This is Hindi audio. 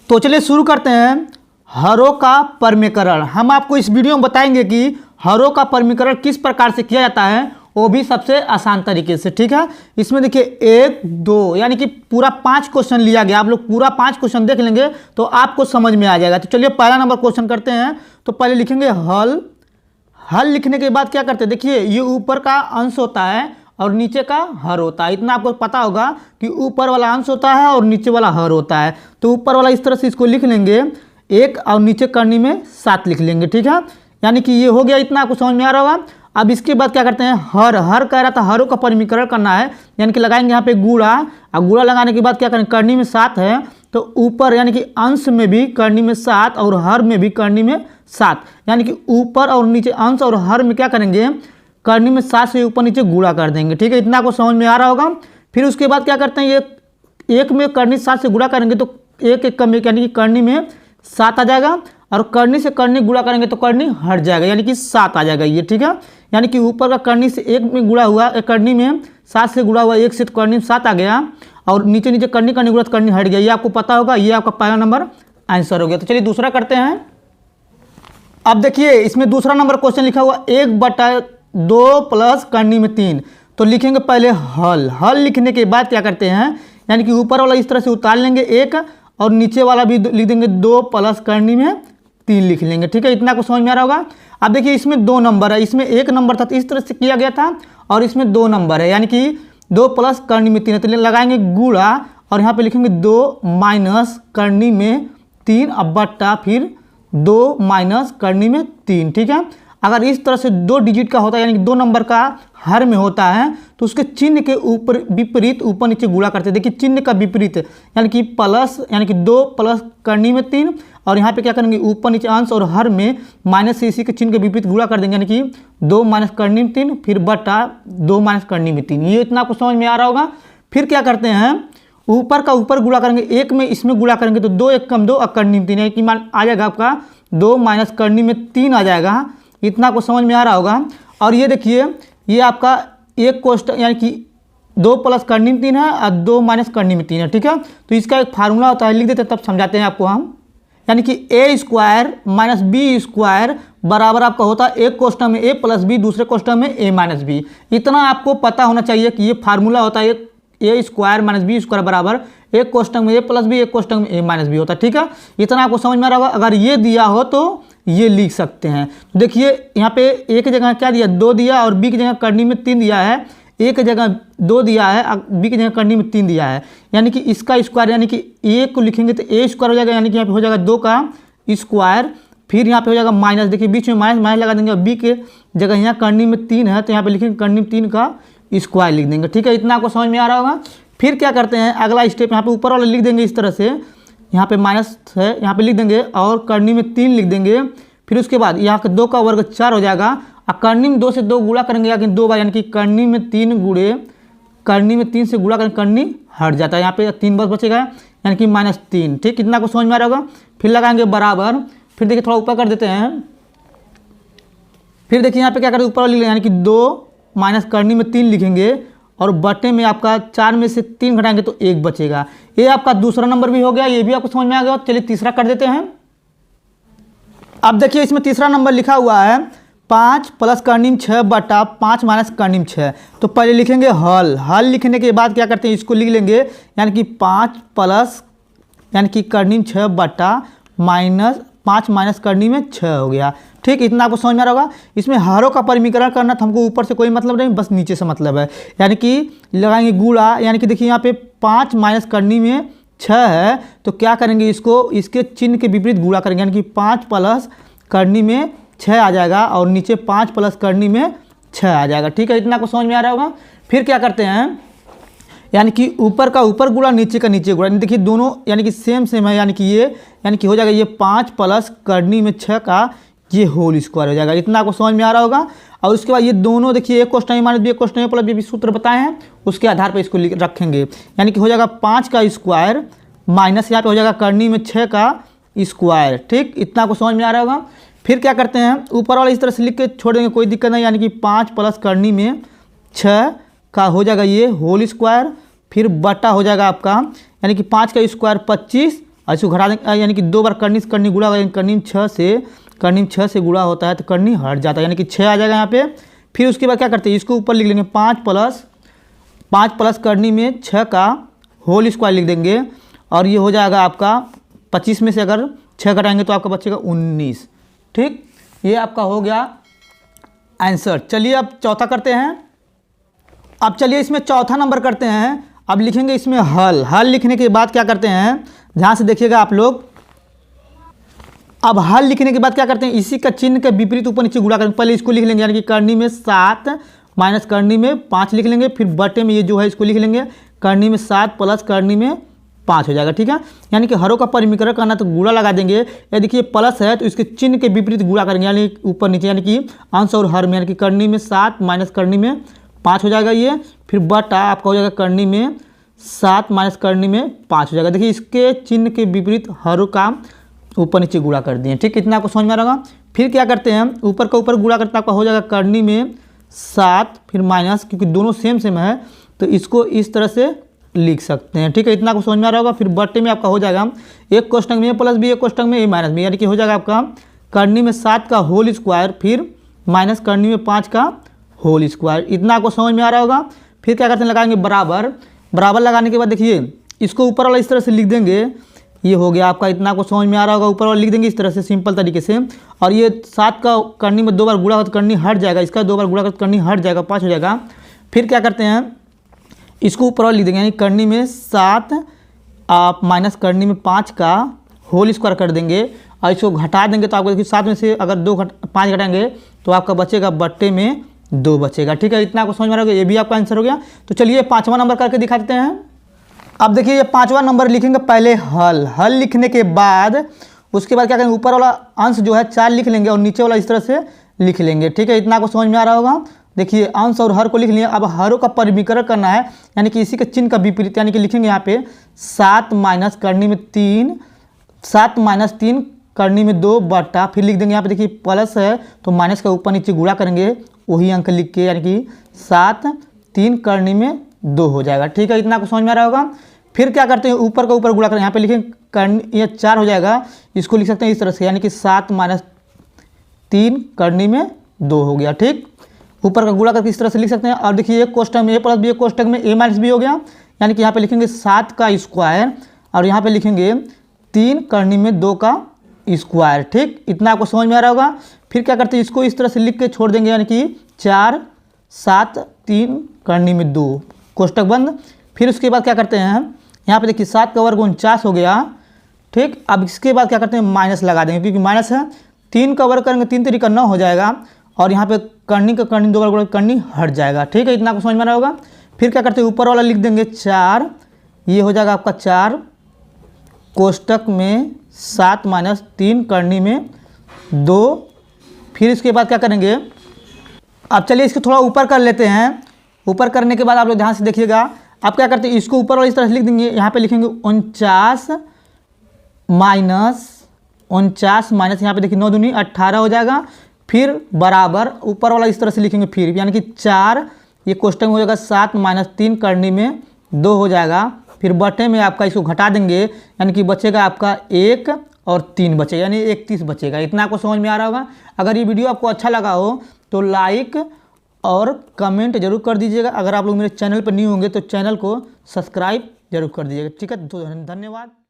तो चलिए शुरू करते हैं हरों का परमीकरण। हम आपको इस वीडियो में बताएंगे कि हरों का परमीकरण किस प्रकार से किया जाता है, वो भी सबसे आसान तरीके से। ठीक है, इसमें देखिए 1, 2 यानी कि पूरा 5 क्वेश्चन लिया गया। आप लोग पूरा 5 क्वेश्चन देख लेंगे तो आपको समझ में आ जाएगा। तो चलिए पहला नंबर क्वेश्चन करते हैं। तो पहले लिखेंगे हल। हल लिखने के बाद क्या करते हैं, देखिए ये ऊपर का अंश होता है और नीचे का हर होता है। इतना आपको पता होगा कि ऊपर वाला अंश होता है और नीचे वाला हर होता है। तो ऊपर वाला इस तरह से इसको लिख लेंगे 1 और नीचे करनी में 7 लिख लेंगे। ठीक है, यानी कि ये हो गया। इतना आपको समझ में आ रहा होगा। अब इसके बाद क्या करते हैं, हर। हर कह रहा था हरों का परमीकरण करना है, यानी कि लगाएंगे यहाँ पे गुणा। और गुणा लगाने के बाद क्या करेंगे, करनी में 7 है तो ऊपर यानी कि अंश में भी करनी में 7 और हर में भी करनी में 7, यानी कि ऊपर और नीचे अंश और हर में क्या करेंगे, करनी में 7 से ऊपर नीचे गुणा कर देंगे। ठीक है, इतना आपको समझ में आ रहा होगा। फिर उसके बाद क्या करते हैं, ये 1 में करनी 7 से गुणा करेंगे तो 1 1 कम 1 यानी कि करनी में 7 आ जाएगा। और करनी से करनी गुणा करेंगे तो करनी हट जाएगा, यानी कि 7 आ जाएगा ये। ठीक है, यानी कि ऊपर का करनी से 1 में गुणा हुआ, करनी में 7 से गुणा हुआ 1 से, तो करनी में 7 आ गया। और नीचे नीचे करनी करनी गुणा तो करनी हट गया। ये आपको पता होगा, ये आपका पहला नंबर आंसर हो गया। तो चलिए दूसरा करते हैं। अब देखिए इसमें दूसरा नंबर क्वेश्चन लिखा हुआ 1/2 प्लस करनी में 3। तो लिखेंगे पहले हल। हल लिखने के बाद क्या करते हैं, यानी कि ऊपर वाला इस तरह से उतार लेंगे 1 और नीचे वाला भी लिख देंगे 2 प्लस करनी में 3 लिख लेंगे। ठीक है, इतना आपको समझ में आ रहा होगा। अब देखिए इसमें 2 नंबर है, इसमें 1 नंबर था तो इस तरह से किया गया था, और इसमें 2 नंबर है यानी कि 2 प्लस करनी में 3 है। तो लगाएंगे गुणा और यहाँ पे लिखेंगे 2 माइनस करनी में 3 अब बट्टा फिर 2 माइनस करनी में 3। ठीक है, अगर इस तरह से 2 डिजिट का होता है यानी कि 2 नंबर का हर में होता है तो उसके चिन्ह के ऊपर विपरीत ऊपर नीचे गुणा करते हैं। देखिए चिन्ह का विपरीत यानी कि प्लस, यानी कि 2 प्लस करनी में 3, और यहाँ पे क्या करेंगे ऊपर नीचे अंश और हर में माइनस से इसी के चिन्ह के विपरीत गुणा कर देंगे, यानी कि 2 माइनस करनी में 3 फिर बटा 2 माइनस करनी में 3। ये इतना आपको समझ में आ रहा होगा। फिर क्या करते हैं, ऊपर का ऊपर गुणा करेंगे, 1 में इसमें गुणा करेंगे तो 2 1 कम 2 और करनी में 3 यानी कि आ जाएगा आपका 2 माइनस करनी में 3 आ जाएगा। इतना आपको समझ में आ रहा होगा। और ये देखिए ये आपका एक क्वेश्चन यानी कि 2 प्लस करनी में 3 है और 2 माइनस करनी में 3 है। ठीक है, तो इसका एक फार्मूला होता है, लिख देते हैं तब समझाते हैं आपको हम। यानी कि a² माइनस b² बराबर आपका होता है एक क्वेश्चन में a प्लस b, दूसरे क्वेश्चन में a माइनस b। इतना आपको पता होना चाहिए कि ये फार्मूला होता है a² माइनस b² बराबर एक क्वेश्चन में a प्लस b, एक क्वेश्चन में a माइनस b होता है। ठीक है, इतना आपको समझ में आ रहा होगा। अगर ये दिया हो तो ये लिख सकते हैं। तो देखिए यहाँ पे a की जगह क्या दिया, 2 दिया, और b की जगह करनी में 3 दिया है। a की जगह 2 दिया है, b की जगह करनी में 3 दिया है, यानी कि इसका स्क्वायर, यानी कि a को लिखेंगे तो a² हो जाएगा, यानी कि यहाँ पे हो जाएगा 2 का स्क्वायर। फिर यहाँ पे हो जाएगा माइनस, देखिए बीच में माइनस माइनस लगा देंगे। b के जगह यहाँ करनी में 3 है तो यहाँ पे लिखेंगे करनी में 3 का स्क्वायर लिख देंगे। ठीक है, इतना आपको समझ में आ रहा होगा। फिर क्या करते हैं, अगला स्टेप यहाँ पे ऊपर वाला लिख देंगे इस तरह से, यहाँ पे माइनस है यहाँ पे लिख देंगे और करनी में 3 लिख देंगे। फिर उसके बाद यहाँ का 2 का वर्ग 4 हो जाएगा, और करनी में 2 से 2 गुणा करेंगे यानी 2 बार, यानी कि करनी में 3 गुणे करनी में 3 से गुणा करेंगे, करनी हट जाता है, यहाँ पे 3 बस बचेगा यानी कि -3। ठीक, कितना को समझ में आ रहा होगा। फिर लगाएंगे बराबर, फिर देखिए थोड़ा ऊपर कर देते हैं। फिर देखिए यहाँ पे क्या करते हैं, ऊपर लिख लेंगे यानी कि 2 माइनस करनी में 3 लिखेंगे, और बटे में आपका 4 में से 3 घटाएंगे तो 1 बचेगा। ये आपका दूसरा नंबर भी हो गया, ये भी आपको समझ में आ गया। चलिए तीसरा कर देते हैं। अब देखिए इसमें तीसरा नंबर लिखा हुआ है 5 प्लस करनी में 6 बटा 5 माइनस करनी में 6। तो पहले लिखेंगे हल। हल लिखने के बाद क्या करते हैं, इसको लिख लेंगे यानी कि 5 प्लस यानी कि करनी में 6 बटा -5 माइनस करनी में 6 हो गया। ठीक, इतना आपको समझ में आ रहा होगा। इसमें हरों का परमीकरण करना था हमको, ऊपर से कोई मतलब नहीं, बस नीचे से मतलब है। यानी कि लगाएंगे गुणा, यानी कि देखिए यहाँ पे 5 माइनस करनी में 6 है तो क्या करेंगे, इसको इसके चिन्ह के विपरीत गुणा करेंगे, यानी कि 5 प्लस करनी में 6 आ जाएगा और नीचे 5 प्लस करनी में 6 आ जाएगा। ठीक है, इतना आपको समझ में आ रहा होगा। फिर क्या करते हैं, यानी कि ऊपर का ऊपर गुणा नीचे का नीचे गुणा, देखिए दोनों यानी कि सेम है, यानी कि ये यानी कि हो जाएगा ये 5 प्लस करनी में 6 का ये होल स्क्वायर हो जाएगा। इतना आपको समझ में आ रहा होगा। और उसके बाद ये दोनों देखिए एक क्वेश्चन माइनस b, एक क्वेश्चन प्लस b सूत्र बताए हैं, उसके आधार पर इसको रखेंगे, यानी कि हो जाएगा 5 का स्क्वायर माइनस यहाँ पे हो जाएगा करनी में 6 का स्क्वायर। ठीक, इतना आपको समझ में आ रहा होगा। फिर क्या करते हैं, ऊपर वाला इस तरह से लिख के छोड़ देंगे, कोई दिक्कत नहीं, यानी कि 5 प्लस करनी में 6 का हो जाएगा ये होल स्क्वायर, फिर बटा हो जाएगा आपका यानी कि 5 का स्क्वायर 25 और इसको घटा देंगे, यानी कि 2 बार करनी से करनी गुणा होगा, करनी में 6 से गुणा होता है तो करनी हट जाता है, यानी कि 6 आ जाएगा यहाँ पे। फिर उसके बाद क्या करते हैं, इसको ऊपर लिख लेंगे 5 प्लस करनी में 6 का होल स्क्वायर लिख देंगे, और ये हो जाएगा आपका 25 में से अगर 6 घटाएंगे तो आपका बचेगा 19। ठीक, ये आपका हो गया आंसर। चलिए अब चौथा करते हैं। अब चलिए इसमें चौथा नंबर करते हैं। अब लिखेंगे इसमें हल लिखने के बाद क्या करते हैं, ध्यान से देखिएगा आप लोग। अब हल लिखने के बाद क्या करते हैं, इसी का चिन्ह के विपरीत ऊपर नीचे गुणा करेंगे। पहले इसको लिख लेंगे, यानी कि करनी में 7 माइनस करनी में 5 लिख लेंगे, फिर बटे में ये जो है इसको लिख लेंगे, करनी में 7 प्लस करनी में 5 हो जाएगा। ठीक है, यानी कि हरों का परिमीकरण करना तो गुणा लगा देंगे। या देखिए प्लस है तो इसके चिन्ह के विपरीत गुणा करेंगे, यानी ऊपर नीचे, यानी कि अंश और हर में, यानी कि करनी में 7 माइनस करनी में 5 हो जाएगा ये, फिर बटा आपका हो जाएगा करनी में 7 माइनस करनी में 5 हो जाएगा। देखिए इसके चिन्ह के विपरीत हरों का ऊपर नीचे गुणा कर दिए। ठीक, इतना आपको समझ में आ रहा होगा। फिर क्या करते हैं, ऊपर का ऊपर गुणा करते आपका हो जाएगा करनी में 7 फिर माइनस, क्योंकि दोनों सेम है तो इसको इस तरह से लिख सकते हैं। ठीक है, इतना आपको समझ में आ रहा होगा। फिर बटे में आपका हो जाएगा एक कोष्टक में a प्लस बी, एक कोष्टक में a माइनस बी, यानी कि हो जाएगा आपका करनी में 7 का होल स्क्वायर फिर माइनस करनी में 5 का होल स्क्वायर। इतना आपको समझ में आ रहा होगा। फिर क्या करते हैं, लगाएंगे बराबर लगाने के बाद देखिए इसको ऊपर वाला इस तरह से लिख देंगे, ये हो गया आपका। इतना आपको समझ में आ रहा होगा। ऊपर वाला लिख देंगे इस तरह से सिंपल तरीके से, और ये 7 का करनी में 2 बार गुणा होता करनी हट जाएगा, इसका 2 बार गुणा कर करनी हट जाएगा, 5 हो जाएगा। फिर क्या करते हैं, इसको ऊपर वाला लिख देंगे, यानी करनी में 7 आप माइनस करनी में 5 का होल स्क्वायर कर देंगे, और इसको घटा देंगे तो आपको देखिए 7 में से अगर 5 घटाएंगे तो आपका बचेगा बट्टे में 2 बचेगा। ठीक है, इतना आपको समझ में आ रहा होगा। ये भी आपका आंसर हो गया। तो चलिए 5वां नंबर करके दिखा देते हैं। अब देखिए ये 5वां नंबर लिखेंगे, पहले हल लिखने के बाद उसके बाद क्या करेंगे, ऊपर वाला अंश जो है 4 लिख लेंगे और नीचे वाला इस तरह से लिख लेंगे। ठीक है, इतना आपको समझ में आ रहा होगा। देखिए अंश और हर को लिख लिया। अब हरों का परिमीकरण करना है, यानी कि इसी के चिन्ह का विपरीत, यानी कि लिखेंगे यहाँ पे 7 माइनस करनी में 3 करनी में 2 बटा, फिर लिख देंगे यहाँ पे देखिए प्लस है तो माइनस का ऊपर नीचे गुणा करेंगे, वही अंक लिख के, यानी कि 7 3 करनी में 2 हो जाएगा। ठीक है, इतना आपको समझ में आ रहा होगा। फिर क्या करते हैं, ऊपर का ऊपर गुणा करें, यहाँ पे लिखें करनी ये 4 हो जाएगा, इसको लिख सकते हैं इस तरह से, यानी कि 7 माइनस 3 करनी में 2 हो गया। ठीक, ऊपर का गुणा करके इस तरह से लिख सकते हैं। और देखिए एक कोष्टक में a प्लस बी, एक कोष्टक में a माइनस बी हो गया, यानी कि यहाँ पे लिखेंगे 7 का स्क्वायर और यहाँ पे लिखेंगे 3 करनी में 2 का स्क्वायर। ठीक, इतना आपको समझ में आ रहा होगा। फिर क्या करते हैं, इसको इस तरह से लिख के छोड़ देंगे, यानी कि 4 7 3 करनी में 2 कोष्टक बंद। फिर उसके बाद क्या करते हैं, यहाँ पे देखिए 7 का वर्ग 49 हो गया। ठीक, अब इसके बाद क्या करते हैं, माइनस लगा देंगे, क्योंकि माइनस है। 3 का वर्ग करेंगे 3 तरीका 9 हो जाएगा, और यहाँ पे करनी का करनी 2 बार गुणा करनी हट जाएगा। ठीक है, इतना आपको समझ में आ रहा होगा। फिर क्या करते हैं, ऊपर वाला लिख देंगे 4, ये हो जाएगा आपका 4 कोष्टक में 7 माइनस 3 करनी में 2। फिर इसके बाद क्या करेंगे, अब चलिए इसको थोड़ा ऊपर कर लेते हैं। ऊपर करने के बाद आप लोग ध्यान से देखिएगा। आप क्या करते हैं, इसको ऊपर वाला इस तरह से लिख देंगे, यहाँ पे लिखेंगे 49 माइनस यहाँ पे देखिए 9 दूनी 18 हो जाएगा। फिर बराबर ऊपर वाला इस तरह से लिखेंगे, फिर यानी कि 4 ये कोष्टक में हो जाएगा 7 माइनस 3 करनी में 2 हो जाएगा। फिर बटे में आपका इसको घटा देंगे, यानी कि बचेगा आपका 1 और 3 बचेगा, यानी 31 बचेगा। इतना आपको समझ में आ रहा होगा। अगर ये वीडियो आपको अच्छा लगा हो तो लाइक और कमेंट जरूर कर दीजिएगा। अगर आप लोग मेरे चैनल पर न्यू होंगे तो चैनल को सब्सक्राइब जरूर कर दीजिएगा। ठीक है, तो धन्यवाद।